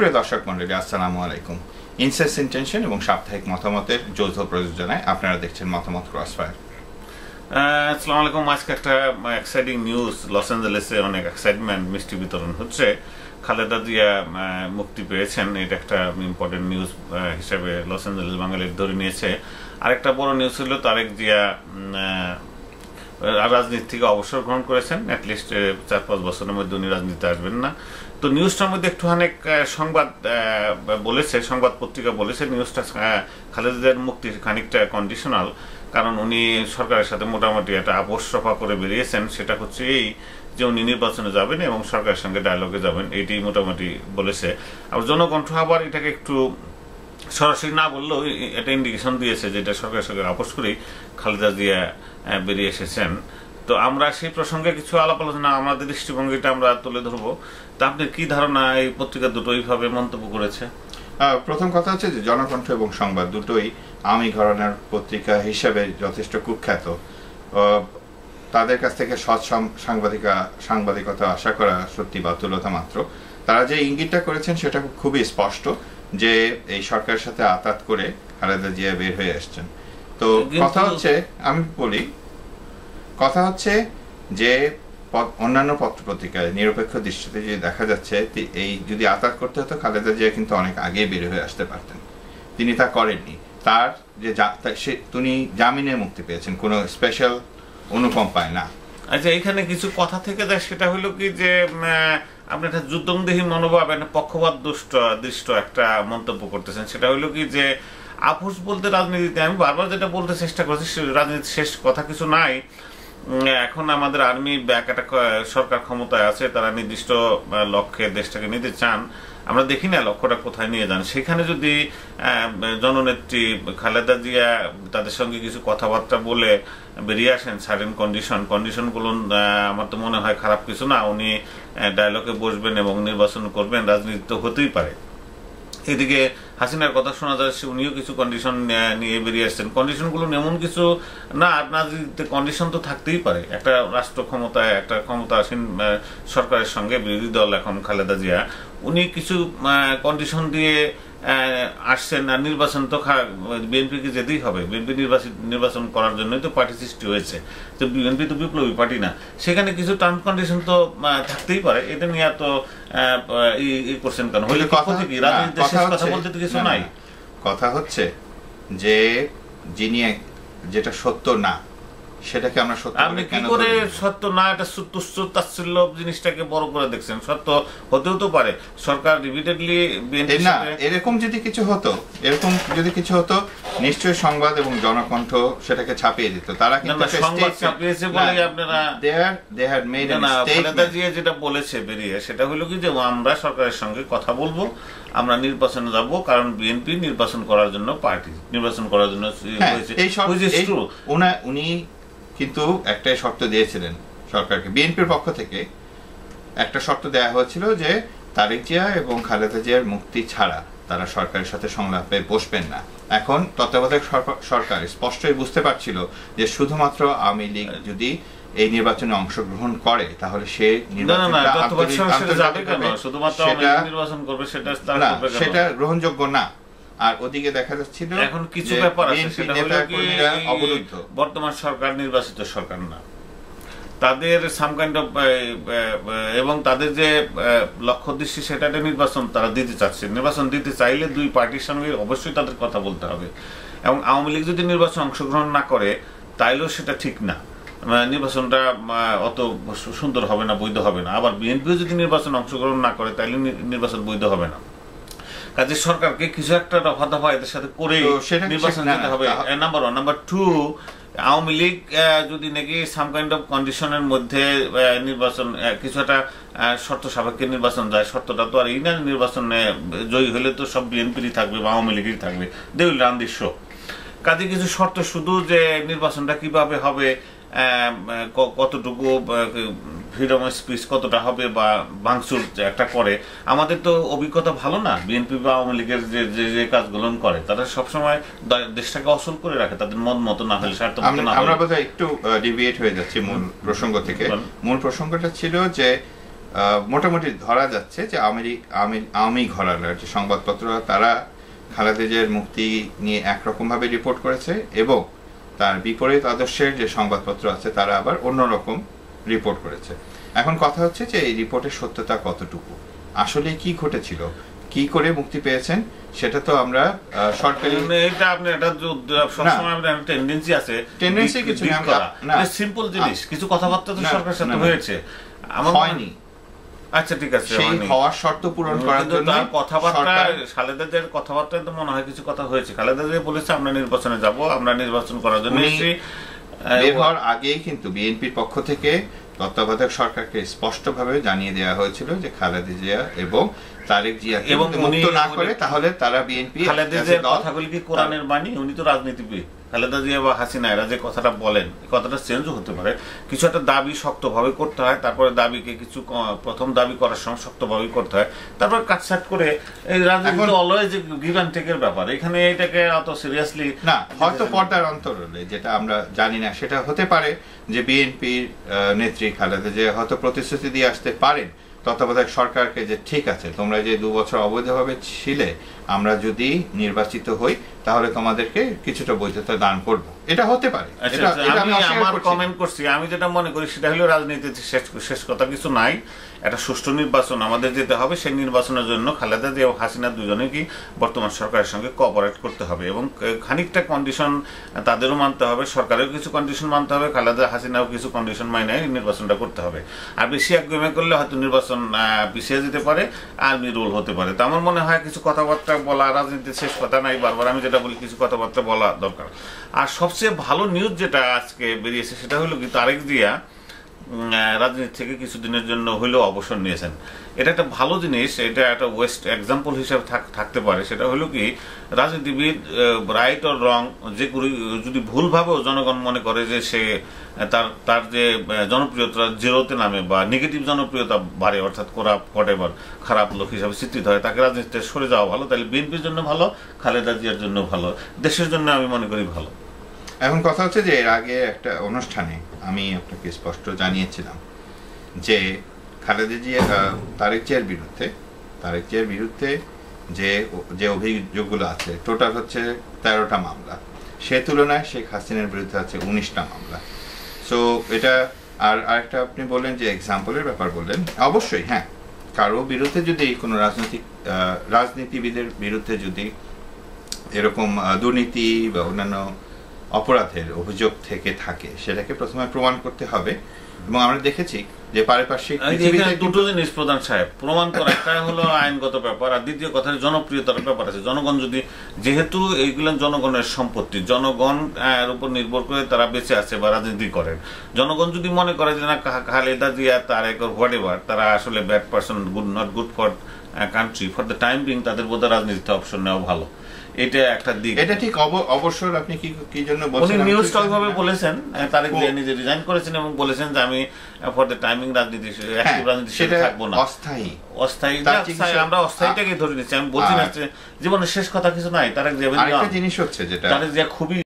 সুপ্রিয় দর্শক মণ্ডলী, আসসালামু আলাইকুম। ইনসেস ইন্টেনশন এবং সাপ্তাহিক মতামতের যৌথ প্রযোজনায় আপনারা দেখছেন মতামত ক্রসফায়ার। আসসালামু আলাইকুম। আজকে একটা এক্সাইটিং নিউজ, লস অ্যাঞ্জেলেসে অনেক এক্সাইটমেন্ট, মিষ্টি বিতরণ হচ্ছে। খালেদা জিয়া মুক্তি পেয়েছেন, এটা একটা ইম্পর্টেন্ট নিউজ হিসেবে লস অ্যাঞ্জেলেস বাঙালির ধরে নিয়েছে। আরেকটা বড় নিউজ হলো তারেক জিয়া রাজনীতি থেকে অবসর গ্রহণ করেছেন। অ্যাটলিস্ট 4-5 বছরের মধ্যে উনি রাজনীতিতে আসবেন না। তো নিউজটার মধ্যে একটু অনেক সংবাদ পত্রিকা বলেছে নিউজটা খালেদা জিয়ার মুক্তি খানিকটা কন্ডিশনাল, কারণ উনি সরকারের সাথে মোটামুটি একটা আপোষ সভা করে বেরিয়েছেন। সেটা হচ্ছে এই যে উনি নির্বাচনে যাবেন এবং সরকারের সঙ্গে ডায়ালগে যাবেন, এইটি মোটামুটি বলেছে। আবার জনকণ্ঠ আবার এটাকে একটু সরাসরি না বললেও এটা ইন্ডিকেশন দিয়েছে যে এটা সরকারের সঙ্গে আপোষ করেই খালেদা জিয়া বেরিয়ে এসেছেন। তো আমরা সেই প্রসঙ্গে কিছু আলাপ আলোচনা, আমাদের দৃষ্টিভঙ্গিটা আমরা তুলে ধরবো। তা আপনার কি ধারণা, এই পত্রিকা দুটো এইভাবে মন্তব্য করেছে? প্রথম কথা হচ্ছে যে জনকণ্ঠ এবং সংবাদ দুটোই আওয়ামী ঘরানার পত্রিকা হিসেবে যথেষ্ট কুখ্যাত। তাদের কাছ থেকে সৎ সাংবাদিকতা আশা করা সত্যি বাতুলতা মাত্র। তারা যে ইঙ্গিতটা করেছেন সেটা খুবই স্পষ্ট যে এই সরকারের সাথে আতাত করে খালেদা জিয়া বের হয়ে আসছেন। তো কথা হচ্ছে যে অন্যান্য পত্রপত্রিকায় নিরপেক্ষ দৃষ্টিতে যে দেখা যাচ্ছে এই যদি আতাত করতে হতো খালেদা জিয়া কিন্তু অনেক আগে বের হয়ে আসতে পারতেন। তিনি তা করেননি। তার যে তিনি জামিনে মুক্তি পেয়েছেন, কোনো স্পেশাল অনুকম্পায় না। আচ্ছা, এখানে কিছু কথা থেকে যায়, সেটা হলো কি যে আপনি একটা যুদ্ধংদেহী মনোভাব, একটা পক্ষপাত দৃষ্ট একটা মন্তব্য করতেছেন। সেটা হলো কি যে আপোষ বলতে রাজনীতিতে, আমি বারবার যেটা বলতে চেষ্টা করছি, রাজনীতি শেষ কথা কিছু নাই। এখন আমাদের আর্মি ব্যাক একটা সরকার ক্ষমতায় আছে, তারা নির্দিষ্ট লক্ষ্যে দেশটাকে নিতে চান। আমরা দেখি না লক্ষ্যটা কোথায় নিয়ে যান। সেখানে যদি জননেত্রী খালেদা জিয়া তাদের সঙ্গে কিছু কথাবার্তা বলে বেরিয়ে আসেন সার্টেন কন্ডিশনগুলো, আমার তো মনে হয় খারাপ কিছু না। উনি ডায়ালগে বসবেন এবং নির্বাচন করবেন, রাজনীতি তো হতেই পারে। এদিকে হাসিনার কথা শোনা যাচ্ছে, উনিও কিছু কন্ডিশন নিয়ে বেরিয়ে আসছেন। কন্ডিশনগুলো এমন কিছু না, রাজনীতিতে কন্ডিশন তো থাকতেই পারে। একটা রাষ্ট্র ক্ষমতায়, একটা ক্ষমতাসীন সরকারের সঙ্গে বিরোধী দল এখন খালেদা জিয়া, উনি কিছু কন্ডিশন দিয়ে আসছেন। আর নির্বাচন তো বিএনপিকে যেতেই হবে। বিএনপি নির্বাচন করার জন্যই তো পার্টি সৃষ্টি হয়েছে। তো বিএনপি তো বিপ্লবী পার্টি না, সেখানে কিছু টার্ম কন্ডিশন তো থাকতেই পারে। এটা নিয়ে তো ই করছেন কেন? হইলে কথা কি রাজনীতিতে শেষ কথা বলতে তো কিছু নাই। কথা হচ্ছে যে যিনি যেটা সত্য না সেটাকে আমরা সত্য, আপনি কি করে সত্য না, এটা তুচ্ছ তাচ্ছিল্য জিনিসটাকে বড় করে দেখছেন? সত্য হতেও তো পারে। সরকার রিপিটেডলি না, এরকম যদি কিছু হতো নিশ্চয়ই সংবাদ এবং জনকণ্ঠ সেটাকে ছাপিয়ে দিত। তারা কিন্তু সংবাদ ছাপিয়েছে বলেই আপনারা খালেদা জিয়া যেটা বলেছে বেরিয়ে, সেটা হলো কি যে আমরা সরকারের সঙ্গে কথা বলবো, আমরা নির্বাচনে যাব, কারণ বিএনপি নির্বাচন করার জন্য উনি কিন্তু একটা শর্ত দিয়েছিলেন সরকারকে। বিএনপির পক্ষ থেকে একটা শর্ত দেওয়া হয়েছিল যে তারেক জিয়া এবং খালেদা জিয়ার মুক্তি ছাড়া তারা সরকারের সাথে সংলাপে বসবেন না। এখন তত্ত্বাবধায়ক সরকার স্পষ্টই বুঝতে পারছিল যে শুধুমাত্র আওয়ামী লীগ যদি এই নির্বাচনে অংশগ্রহণ করে তাহলে সে সেটা গ্রহণযোগ্য না। আর ওদিকে দেখা যাচ্ছিল এখন কিছু ব্যাপার আছে, সেটা হলো কি বর্তমান সরকার নির্বাচিত সরকার না, তাদের সাম কাইন্ড অফ এবং তাদের যে লক্ষ্য দৃষ্টি সেটা নির্বাচন তারা দিতে চাচ্ছে। নির্বাচন দিতে চাইলে দুই পার্টির সঙ্গে অবশ্যই তাদের কথা বলতে হবে। এবং আওয়ামী লীগ যদি নির্বাচন অংশগ্রহণ না করে তাইলেও সেটা ঠিক না, নির্বাচনটা অত সুন্দর হবে না, বৈধ হবে না। আবার বিএনপিও যদি নির্বাচন অংশগ্রহণ না করে তাইলে নির্বাচন বৈধ হবে না। কাজে সরকারকে কিছু একটা দফা দফা এদের সাথে করে নির্বাচন দিতে হবে, নাম্বার 1। নাম্বার 2, আওয়ামী লীগ যদি নাকি সাম কাইন্ড অফ কন্ডিশনের মধ্যে নির্বাচন কিছু একটা শর্ত সাপেক্ষে নির্বাচন যায়, শর্তটা তো আর এই না নির্বাচনে জয়ী হলে তো সব বিএনপিরই থাকবে বা আওয়ামী লীগেরই থাকবে, they will run this show. কাজে কিছু শর্ত, শুধু যে নির্বাচনটা কিভাবে হবে, কতটুকু ফ্রিডম অফ স্পিচ কতটা হবে বা ভাঙচুর একটা করে, আমাদের তো অভিজ্ঞতা ভালো না। বিএনপি বা আওয়ামী লীগের যে কাজগুলো করে তারা সবসময় দেশটাকে অসল করে রাখে, তাদের মতো না হলে, স্বার্থ মতো না হলে। আমরা বোধহয় একটু ডিভিয়েট হয়ে যাচ্ছি মূল প্রসঙ্গ থেকে। মূল প্রসঙ্গটা ছিল যে মোটামুটি ধরা যাচ্ছে যে আওয়ামী ঘরানার যে সংবাদপত্র তারা খালেদা জিয়ার মুক্তি নিয়ে একরকম ভাবে রিপোর্ট করেছে এবং তার বিপরীত আদর্শের যে সংবাদপত্র আছে তারা আবার অন্যরকম রিপোর্ট করেছে। এখন কথা হচ্ছে যে এই রিপোর্টের সত্যতা কতটুকু, আসলে কি ঘটেছিল, কি করে মুক্তি পেয়েছেন, সেটা তো আমরা সরকারি এটা আপনি এটা সবসময় টেন্ডেন্সি আছে, টেন্ডেন্সি কিছু না, সিম্পল জিনিস, কিছু কথাবার্তা তো সরকারের সাথে হয়েছে, আমার হয়নি। আচ্ছা ঠিক আছে, সেই হওয়ার শর্ত পূরণ করার জন্য তার কথাবার্তা, খালেদা জিয়ার কথাবার্তায় তো মনে হয় কিছু কথা হয়েছে। খালেদা জিয়া বলেছে আমরা নির্বাচনে যাব, আমরা নির্বাচন করার জন্য এসেছি। বের হওয়ার আগেই কিন্তু বিএনপির পক্ষ থেকে তত্ত্বাবধায়ক সরকারকে স্পষ্টভাবে জানিয়ে দেওয়া হয়েছিল যে খালেদা জিয়া এবং তারেক জিয়াকে মুক্ত না করে তাহলে তারা বিএনপি, খালেদা জিয়ার কথাগুলি কি কোরআনের বাণী? উনি তো রাজনীতিবিদ। খালেদা জিয়া বা হাসিনা এরা যে কথাটা বলেন, এই কথাটা চেঞ্জও হতে পারে। কিছু একটা দাবি শক্তভাবে করতে হয়, তারপরে দাবিকে কিছু প্রথম দাবি করার সময় শক্তভাবে করতে হয়, তারপর কাটছাট করে এই রাজনীতি অলওয়েজ গিভ অ্যান্ড টেকের ব্যাপার। এখানে এটাকে অত সিরিয়াসলি না, হয়তো পর্দার অন্তরালে যেটা আমরা জানি না সেটা হতে পারে যে বিএনপির নেত্রী খালেদা জিয়া হয়তো প্রতিশ্রুতি দিয়ে আসতে পারেন তত্ত্বাবধায়ক সরকারকে যে ঠিক আছে তোমরা যে 2 বছর অবৈধভাবে ছিলে, আমরা যদি নির্বাচিত হই তাহলে তোমাদেরকে কিছুটা বৈধতা দান করব, এটা হতে পারে। আমি আমার কমেন্ট করছি, আমি যেটা মনে করি সেটা হলো রাজনীতিতে শেষ কথা কিছু নাই। একটা সুষ্ঠু নির্বাচন আমাদের যেতে হবে, সেই নির্বাচনের জন্য খালেদা জিয়া এবং হাসিনা দুজনে কি বর্তমান সরকারের সঙ্গে কোঅপারেট করতে হবে এবং খানিকটা কন্ডিশন তাদেরও মানতে হবে, সরকারেও কিছু কন্ডিশন মানতে হবে, খালেদা হাসিনাও কিছু কন্ডিশন মাইনে নির্বাচনটা করতে হবে। আর বেশি একগুমে করলে হয়তো নির্বাচন পিছিয়ে যেতে পারে, আর্মি রোল হতে পারে। তো আমার মনে হয় কিছু কথাবার্তা বলা, রাজনীতির শেষ কথা নাই, বারবার আমি যেটা বলি কিছু কথাবার্তা বলা দরকার। আর সবচেয়ে ভালো নিউজ যেটা আজকে বেরিয়েছে সেটা হলো কি তারেক জিয়া রাজনীতি থেকে কিছুদিনের জন্য হলেও অবসর নিয়েছেন। এটা একটা ভালো জিনিস, এটা একটা ওয়েস্ট এক্সাম্পল হিসেবে থাকতে পারে। সেটা হলো কি রাজনীতিবিদ রাইট অর রং যে যদি ভুলভাবেও জনগণ মনে করে যে সে তার যে জনপ্রিয়তা জেরোতে নামে বা নেগেটিভ জনপ্রিয়তা বাড়ে, অর্থাৎ হোয়াটএভার খারাপ লোক হিসাবে চিত্রিত হয়, তাকে রাজনীতিতে সরে যাওয়া ভালো। তাহলে বিএনপির জন্য ভালো, খালেদা জিয়ার জন্য ভালো, দেশের জন্য আমি মনে করি ভালো। এখন কথা হচ্ছে যে এর আগে একটা অনুষ্ঠানে আমি আপনাকে স্পষ্ট জানিয়েছিলাম যে খালেদা জিয়া তারেক জিয়ার বিরুদ্ধে যে অভিযোগগুলো আছে টোটাল হচ্ছে 13টা মামলা, সে তুলনায় শেখ হাসিনার বিরুদ্ধে আছে 19টা মামলা। সো এটা আর আরেকটা আপনি বললেন যে এক্সাম্পলের ব্যাপার বললেন, অবশ্যই হ্যাঁ, কারো বিরুদ্ধে যদি কোনো রাজনীতিবিদের বিরুদ্ধে যদি এরকম দুর্নীতি বা অন্যান্য অপরাধের অভিযোগ থেকে থাকে সেটাকে প্রথমে প্রমাণ করতে হবে। এবং আমরা দেখেছি যে পারিপার্শ্বিক দুটো জিনিস প্রধান সাহেব প্রমাণ করা, একটা হলো আইনগত ব্যাপার, আর দ্বিতীয় কথা জনপ্রিয়তার ব্যাপার আছে। জনগণ যদি, যেহেতু এইগুলো জনগণের সম্পত্তি, জনগণ এর উপর নির্ভর করে তারা বেঁচে আছে বা রাজনীতি করেন, জনগণ যদি মনে করে যে না খালেদা জিয়া তারেক হোয়াটএভার তারা আসলে bad person, not good for country, for the time being তাদের বোধহয় রাজনীতিতে অপশন নেওয়া ভালো। এটা একটা দিক, এটা ঠিক অবশ্যই। আপনি কি জন্য বলছেন? উনি নিউজটা ওইভাবে বলেছেন, তারেক জিয়া নিজে রিজাইন করেছেন এবং বলেছেন যে আমি ফর দ্য টাইমিং রাজনীতি থাকবো না, অস্থায়ী। আমরা অস্থায়ীটাকে ধরে নিচ্ছি, আমি বলছি না জীবনের শেষ কথা কিছু নাই। তারেক জিয়া জিনিস হচ্ছে যেটা তারেক জিয়া খুবই